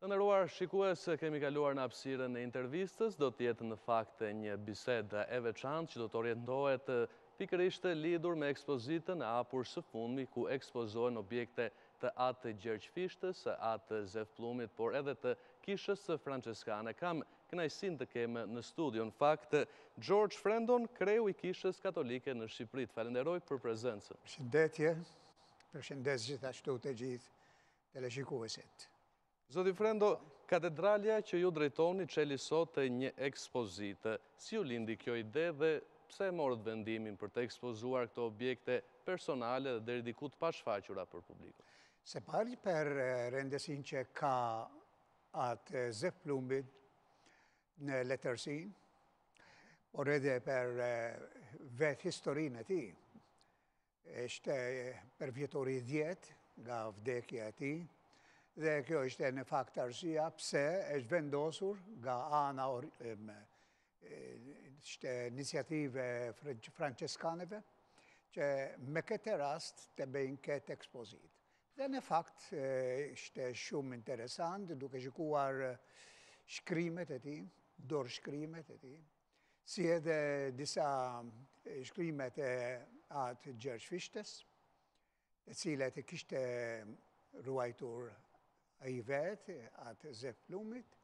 Të nderuar shikues, kemi kaluar në hapësirën e intervistës, do të jetë në fakt një bisedë e veçantë që do të orientohet pikërisht lidhur me ekspozitën e hapur së fundmi ku ekspozohen objekte të atë Gjergjfishtës, atë Zefplumit, por edhe të kishës franceskane. Kam kënaqësinë të kem në studio në fakt George Frendon, kreu i kishës katolike në Shqipëri. Falenderoj për prezencën. Përshëndetje, përshëndes gjithashtu të gjithë teleshikuesit. Zoti Frendo, katedralja që ju drejtoni çeli sot një ekspozitë. Si u lindi kjo ide dhe pse morët vendimin për të ekspozuar këto objekte personale dhe deri diku të pashfaqura për publikun? Se pari për rendesin që ka atë Zefplumit në letërsin, por edhe për vetë historinë e ti. Ishte për vjetori 10 nga vdekja e ti, dhe kjo ishte në fakt arsyeja pse është vendosur nga ana ishte iniciative franceskaneve që me këtë rast të bëjnë këtë ekspozitë. Dhe në fakt ishte shumë interesant duke shikuar shkrimet e tij, dorë shkrimet e tij, si edhe disa shkrimet e atë Gjergjfishtës, të cilat e kishte ruajtur ai vetë, atë Zefplumit,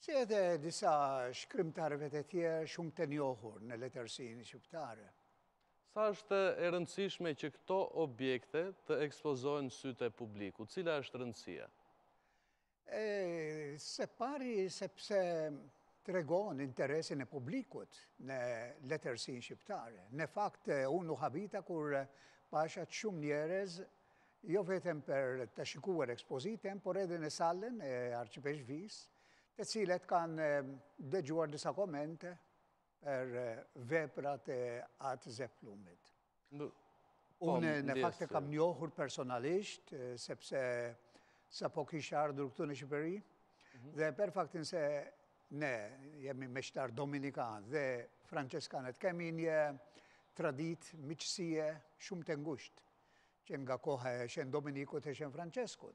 si edhe disa shkrimtarëve të tjerë shumë të njohur në letërsinë shqiptare. Sa është e rëndësishme që këto objekte të ekspozohen në sytë e publikut? Cila është rëndësia? Se pari sepse tregon interesin e publikut në letërsinë shqiptare. Në fakt, unë u habita kur pasha shumë njerëz, jo vetëm për të shikuar ekspozitën, por edhe në salën e arqipeshqvis, të cilet kanë dëgjuar disa komente për veprat e atë Zefplumit. Unë në fakt e kam njohur personalisht, sepse sa po kisha ardhur këtu në Shqipëri, dhe për faktin se ne jemi meshtar dominikan dhe franceskanet, kemi një traditë miqësie shumë të ngushtë, që nga koha e Shën Dominikut e Shën Franceskut.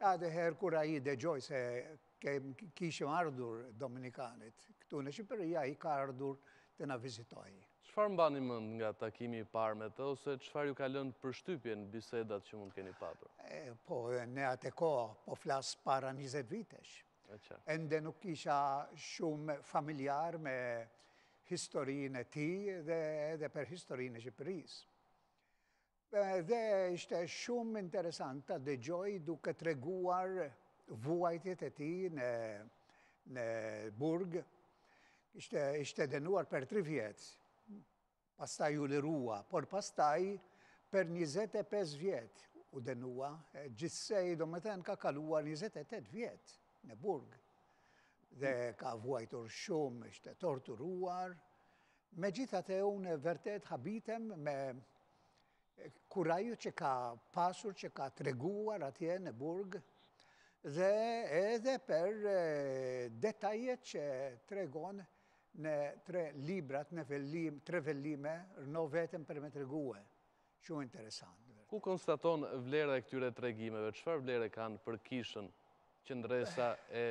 Edhe herë kur ai dëgjoi se kishim ardhur dominikanit këtu në Shqipëri, ai ka ardhur të na vizitojë. Çfarë mbani mend nga takimi i parë me të, ose çfarë ju ka lënë përshtypje në bisedat që mund keni patur? Po, në atë kohë, po flas para 20 vitesh. Ende nuk isha shumë familjar me historinë e tij dhe edhe për historinë e Shqipërisë. Dhe ishte shumë interesant të dëgjoj duke treguar vuajtjet e tij në burg. Ishte dënuar për 3 vjet, pastaj u lirua, por pastaj për 25 vjet u dënua, gjithsej domethënë ka kaluar 28 vjet në burg. Dhe ka vuajtur shumë, ishte torturuar. Megjithatë unë vërtet habitem me kurajë që ka pasur, që ka treguar atje në burg, dhe edhe për detajet që tregon në 3 librat, në 3 vellime, no vetëm për me tregue. Shumë interesant. Ku konstaton vlera e këtyre tregimeve? Çfarë vlere kanë për kishën qendresa e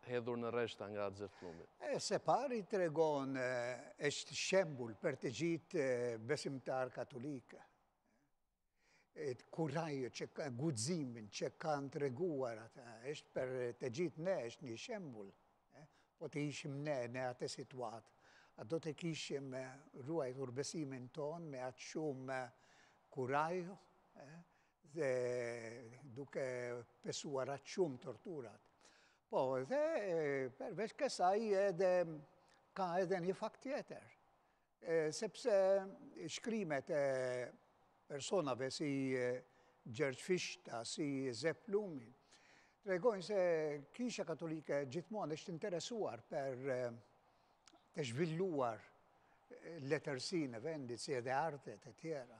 hedhur në rreshta nga Zefplumi? Se pari tregon, është shembull për të gjithë besimtar katolikë. Kurajë, guximin që kanë treguar ata, është për të gjithë ne, është një shembull. Po të ishim ne në atë situatë, a do të kishim ruajtur besimin ton me atë shumë kurajë, dhe duke pesuar atë shumë torturat. Po, dhe përveç kësaj ka edhe një fakt tjetër, sepse shkrimet e personave si Gjergjfishta, si Zefplumi, tregojnë se Kisha Katolike gjithmonë është interesuar për të zhvilluar letërsinë e vendit, si edhe artet e tjera.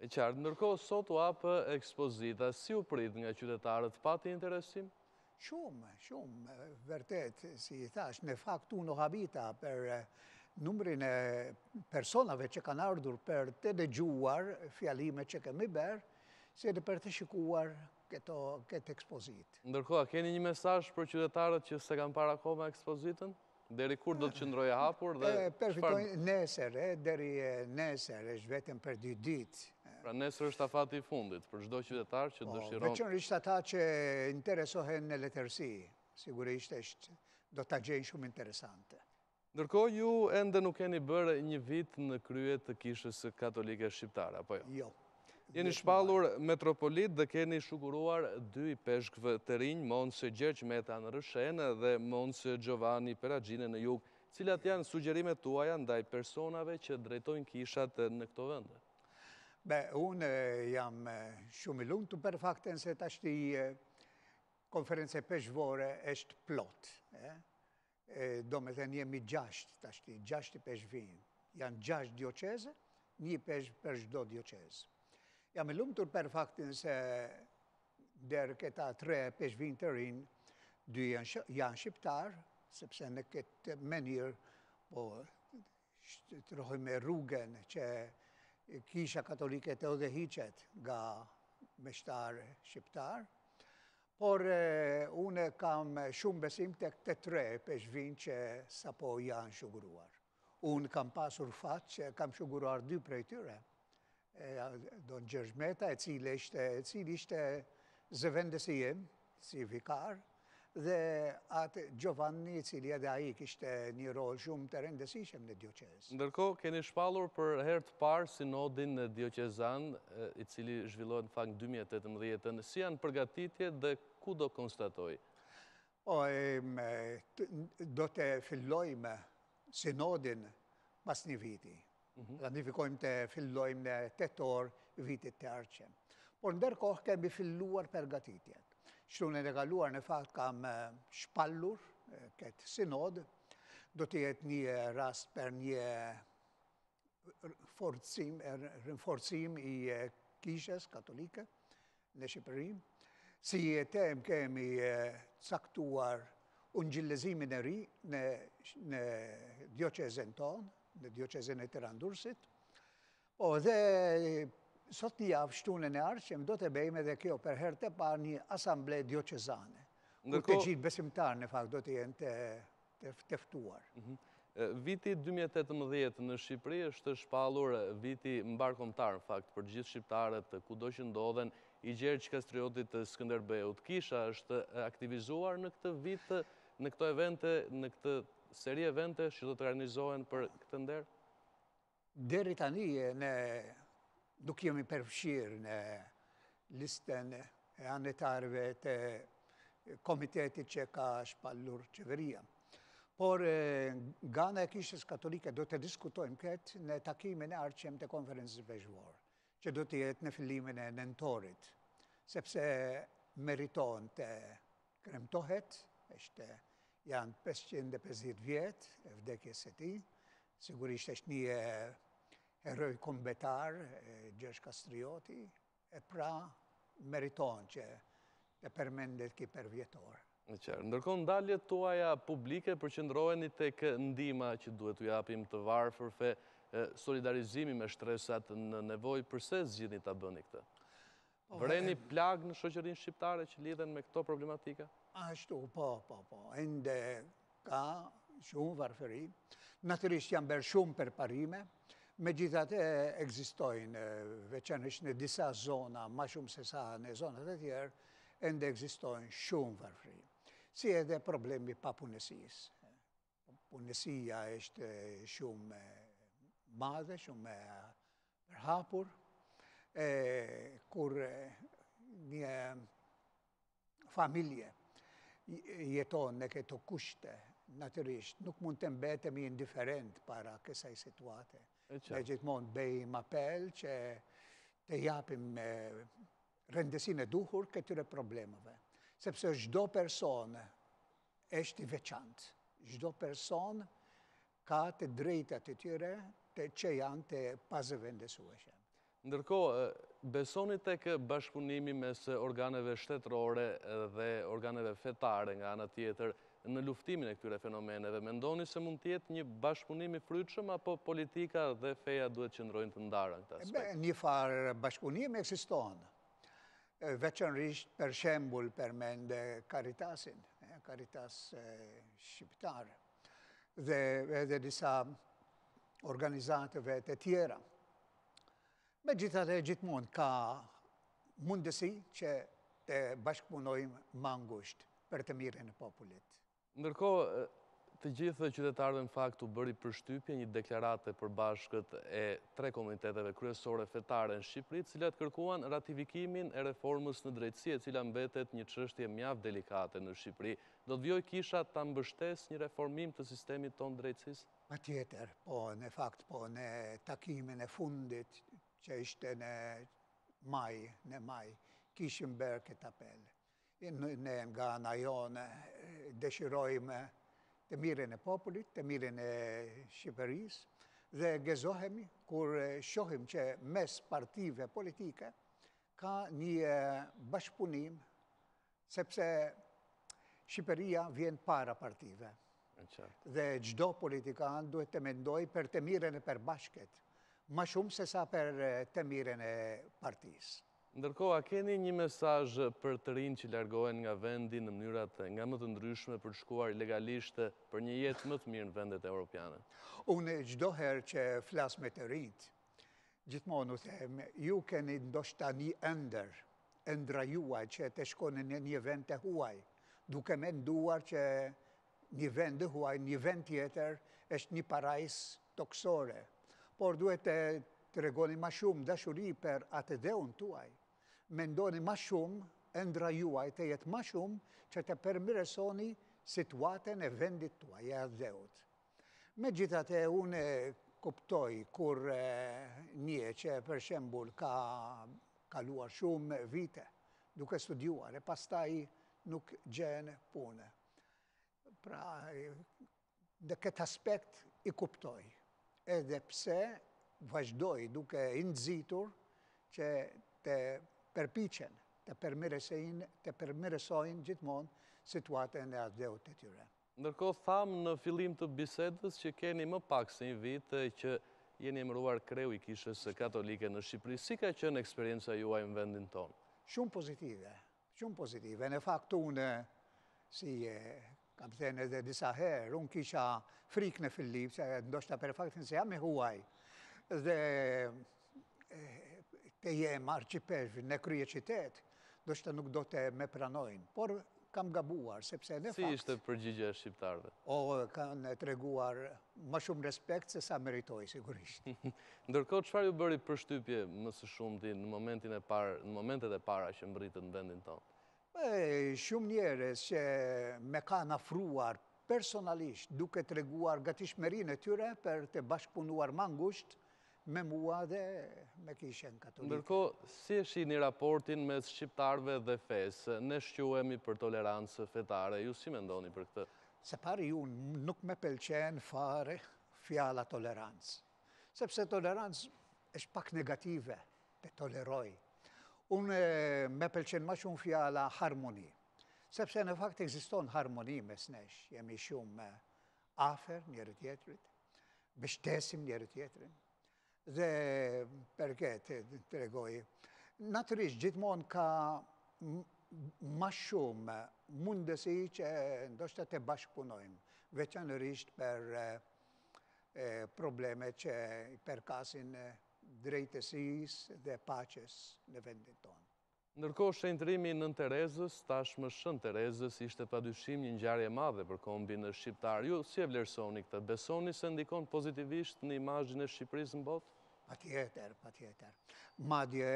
E qartë, ndërkohë sot u hapë ekspozita, si u prit nga qytetarët, pati interesim? Shumë, vërtet, si i thash, në fakt unë habita për numrin e personave që kanë ardhur për të dëgjuar fjalimet që kemi bërë, si edhe për të shikuar këtë ekspozit. Ndërkohë, keni një mesazh për qytetarët që se kanë parë akoma ekspozitën? Deri kur do të qëndrojë hapur dhe Përfitojnë nesër, deri nesër, është vetëm për 2 ditë. Pra nesër është afati i fundit për çdo qytetar që dëshiron. Veçanërisht ata që interesohen në letërsi, sigurisht do ta gjejnë shumë interesante. Ndërkohë ju ende nuk keni bërë një vit në krye të Kishës Katolike Shqiptare, apo jo? Jo. Jeni shpallur metropolit dhe keni shuguruar 2 peshkve të rinj, Mons Gjergj Meta në Rëshenë dhe Mons Giovanni Peragjine në Jug. Cilat janë sugjerimet tuaja ndaj personave që drejtojnë kishat në këto vende? Unë jam shumë i lumtur për faktin se tashti konferencë peshkvore është plot. Do me thënë jemi 6 tashti, 6 peshkvin. Janë 6 dioqeze, 1 peshk për çdo dioqezë. Jam i lumtur për faktin se der këta 3 peshkvin të rinj, 2 janë shqiptar, sepse në këtë mënyrë po shtrohemi rrugën që Kisha Katolike të udhëhiqet nga meshtar shqiptar, por unë kam shumë besim të këtë 3 peshkvin që sapo janë shuguruar. Unë kam pasur fat që kam shuguruar 2 prej tyre. Don Gjergj Meta, i cili ishte zëvendësi im, si vikar, dhe atë Giovanni, i cili edhe ai kishte një rol shumë të rëndësishëm në dioqezë. Ndërkohë, keni shpallur për herë të parë sinodin dioqezan, i cili zhvillohet në fakt 2018. Si janë përgatitjet dhe ku do konstatoj? Do të fillojmë sinodin pas një viti. Planifikojmë të fillojmë në 8 vitit të ardhshëm. Por ndërkohë kemi filluar përgatitjet. Shtunën e kaluar në fakt kam shpallur këtë sinod, do të jetë një rast për një rinforcim i Kishës Katolike në Shqipëri. Si temë kemi caktuar ungjillezimin e ri në dioqezën tonë, në dioqezën e Tiranëdurësit. Dhe sot një javë shtunën e ardhshëm do të bëjmë edhe kjo për herë të parë një asamble dioqezane. Ku të gjithë besimtarë në fakt do të jenë të ftuar. Viti 2018 në Shqipëri është shpallur viti mbarkombëtar në fakt për gjithë shqiptarët kudo që ndodhen, i Gjergj Kastriotit të Skënderbeut. Kisha është aktivizuar në këtë vit, në këto evente, në këtë seri evente që do të organizohen për këtë nder? Deri tani nuk jemi përfshirë në listën e anëtarëve të komitetit që ka shpallur qeveria. Por nga e Kishës Katolike do të diskutojmë këtë në takimin e ardhshëm të konferencës peshkvore, që do të jetë në fillimin e nëntorit, sepse meriton të kremtohet, janë 550 vjetë e vdekjes së tij, sigurisht është një heroj kombëtar, Gjergj Kastrioti, e pra meriton që të përmendet ky përvjetor. Ndërkohë ndaljet tuaja publike përqendroheni tek ndihma që duhet t'u japim të varfërve, solidarizimi me shtresat në nevojë. Përse zgjidhni ta bëni këtë? Vreni plag në shoqërinë shqiptare që lidhen me këto problematika? Ashtu, po. Ende ka shumë varfëri. Natyrisht janë bërë shumë përparime, megjithatë ekzistojnë veçanërisht në disa zona, më shumë se sa në zonat e tjerë, ende ekzistojnë shumë varfëri. Si edhe problemi papunësisë. Punësia është shumë madhe, shumë përhapur, kur një familje jeton në këto kushte, natyrisht nuk mund të mbetemi indiferent para kësaj situate. Ne gjithmonë bëjmë apel që të japim rëndësinë e duhur këtyre problemeve, sepse çdo person është i veçantë, çdo person ka të drejtat e tyre që janë të pazëvendësueshme. Ndërkohë, besoni tek bashkëpunimi mes organeve shtetërore dhe organeve fetare nga ana tjetër në luftimin e këtyre fenomeneve? Mendoni se mund të jetë një bashkëpunim i frytshëm apo politika dhe feja duhet qëndrojnë të ndara në këtë aspekt? Një farë bashkëpunim ekziston. veçanërisht për shembull përmend Caritasin, Caritas shqiptar, dhe edhe disa organizatëve të tjera. Megjithatë gjithmonë ka mundësi që të bashkëpunojmë më ngushtë për të mirën e popullit. Ndërkohë, të gjithë qytetarëve në fakt u bëri përshtypje një deklarate përbashkët e 3 komuniteteve kryesore fetare në Shqipëri, të cilat kërkuan ratifikimin e reformës në drejtësi, e cila mbetet një çështje mjaft delikate në Shqipëri. Do të vijojë kisha ta mbështesë një reformim të sistemit tonë drejtësisë? Patjetër, po në fakt po në takimin e fundit që ishte në maj, kishim bërë këtë apel. Ne nga ana jone dëshirojmë të mirën e popullit, të mirën e Shqipërisë dhe gëzohemi kur shohim që mes partive politike ka një bashkëpunim, sepse Shqipëria vjen para partive. Dhe çdo politikan duhet të mendoj për të mirën e përbashkët, më shumë se sa për të mirën e partisë. Ndërkohë, a keni një mesazh për të rinj që largohen nga vendi në mënyrat nga më të ndryshme për të shkuar legalisht për një jetë më të mirë në vendet evropiane? Unë çdo herë që flas me të rinjt, gjithmonë u them, ju keni ndoshta një ëndra juaj që të shkoni në një vend të huaj, duke menduar që një vend të huaj, një vend tjetër është një parajsë toksore, por duhet të tregoni më shumë dashuri për atë dheun tuaj. Mendoni më shumë, ëndra juaj të jetë më shumë që të përmirësoni situatën e vendit tuaj, e atë dheut. Megjithatë, unë kuptoj kur një që për shembull ka kaluar shumë vite duke studiuar e pastaj nuk gjen punë. Pra, në këtë aspekt i kuptoj, edhe pse vazhdoj duke i nxitur që të përpiqen, të përmirësojnë gjithmonë situatën e atë dheut të tyre. Ndërkohë, thamë në fillim të bisedës që keni më pak se një vit që jeni emëruar kreu i Kishës Katolike në Shqipëri. Si ka qenë eksperjenca juaj në vendin tonë? Shumë pozitive, shumë pozitive. Në fakt unë, si kam thënë edhe disa herë, unë kisha frikë në fillim, se ndoshta për faktin se jam e huaj, dhe të jem arqipezh në krye qytet, ndoshta nuk do të me pranojnë, por kam gabuar, sepse në fakt... Si ishte përgjigja e shqiptarëve? Kanë treguar më shumë respekt se sa meritoj, sigurisht. Ndërkohë, çfarë ju bëri përshtypje më së shumti në momentet e para që mbritët në vendin tonë? Shumë njerëz që me kanë afruar personalisht, duke treguar gatishmërinë e tyre për të bashkëpunuar më ngushtë me mua dhe me Kishën Katolike. Ndërkohë, si e shihni raportin mes shqiptarëve dhe fesë? Ne shquhemi për tolerancë fetare. Ju si mendoni për këtë? Se pari unë nuk me pëlqen fare fjala tolerancë. Sepse tolerancë është pak negative, të toleroj. Unë me pëlqen më shumë fjala harmoni. Sepse në fakt ekziston harmoni mes nesh. Jemi shumë afër njëri tjetrit, mbështesim njëri tjetrin. Dhe përke të tregoj, natyrisht gjithmonë ka më shumë mundësi që ndoshta të bashkëpunojmë, veçanërisht për probleme që i përkasin drejtësisë dhe paqes në vendin tonë. Ndërkohë, shenjtërimi Nën Terezës, tashmë Shën Terezës, ishte padyshim një ngjarje e madhe për kombin shqiptar. Ju si e vlerësoni këtë? Besoni se ndikon pozitivisht në imazhin e Shqipërisë në botë? Patjetër, patjetër. Madje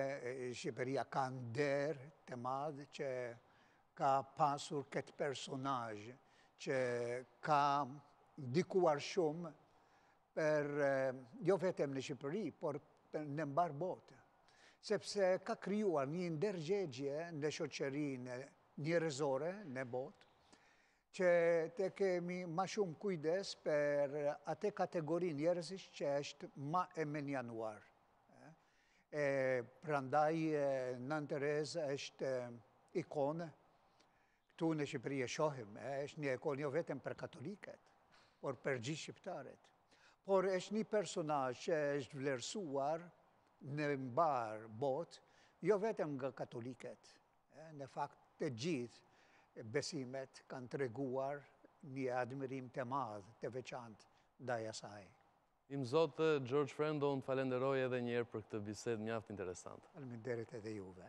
Shqipëria ka nder të madh që ka pasur këtë personazh që ka ndikuar shumë për jo vetëm në Shqipëri, por në mbar botë. Sepse ka krijuar një ndërgjegje në shoqërinë njerëzore në botë, që të kemi ma shumë kujdes për atë kategori njerëzish që është ma e menjanuar. Prandaj Nën Terezë është ikonë, këtu në Shqipëri e shohim, është një ikonë jo vetëm për katoliket, por për gjithë shqiptarët. Por është një personazh që është vlerësuar në mbar botë, jo vetëm nga katoliket. Në fakt të gjithë besimet kanë treguar një admirim të madh, të veçantë ndaj asaj. Im Zotë George Frendo, unë falenderoj edhe njerë për këtë bisedë mjaft interesante. Faleminderit edhe juve.